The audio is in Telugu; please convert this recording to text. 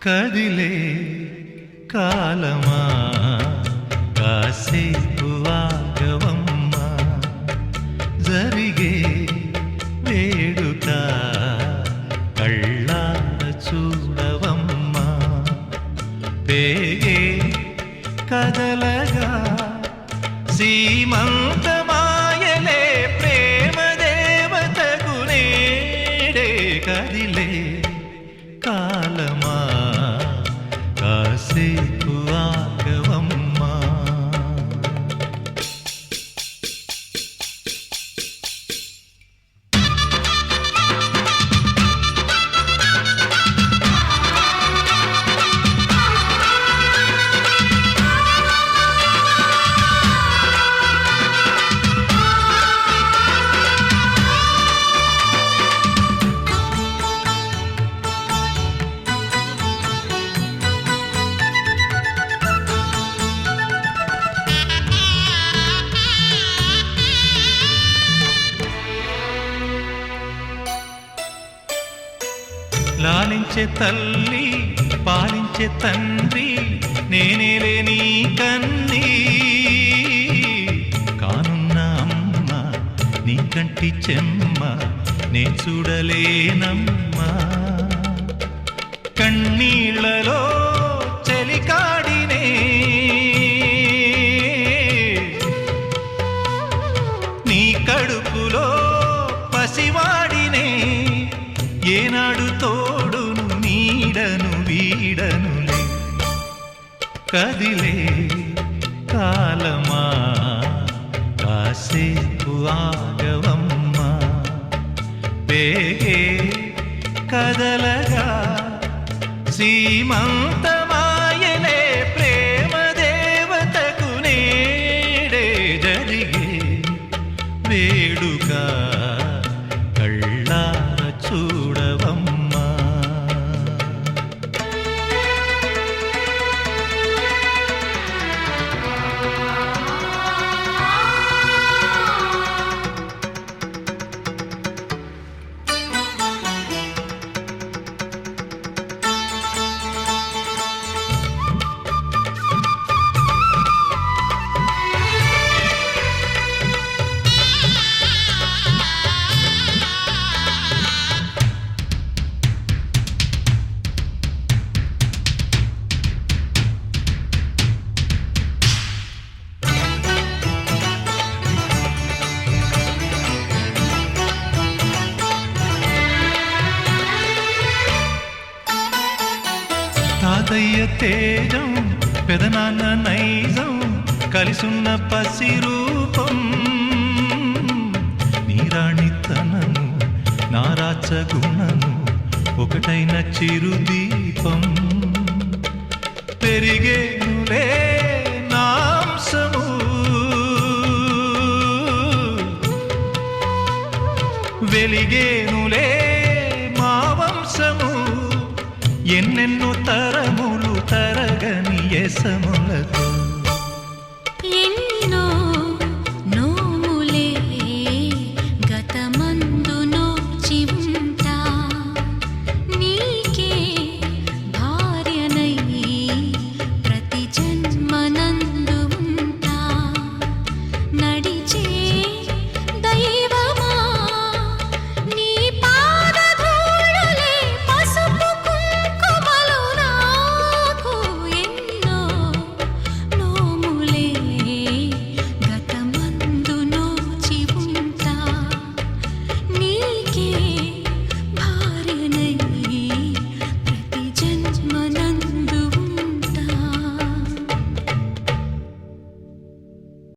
కదిలే కాలమా కాసేపు ఆగవమ్మా, జరిగే వేడుక కళ్ళార చూడవమ్మా, పేగే కదలగా సీమంతమాయలే ప్రేమ దేవతకు నేడే. కదిలే కాలమా కాసేపు ఆగవమ్మా. లాలించే తల్లి పాలించే తండ్రి నేనేలే నీ కన్నీ, కానున్న అమ్మ నీ కంటి చెమ్మ నే చూడలేనమ్మా. కన్నీళ్లలో చెలికాడినే నీ కడుపులో పసివాడినే, ఏనాడు తోడును నీడను వీడనులే. కదిలే కాలమా కాసేపు ఆగవమ్మా, పేగే కదలగా సీమంతమాయలే ప్రేమ దేవతకు నేడే. జరిగే వేడుక కళ్ళార చూడవమ్మా. తాతయ్య తేజం పెదనాన్న నైజం కలిసున్న పసి రూపం, నీరాణితనము నారాచ గుణము ఒకటైన చిరుదీపం. పెరిగేనులే నాంసము వెలిగేనులే మా వంశము, ఎన్నెన్నో తరములు తరగని యసములతో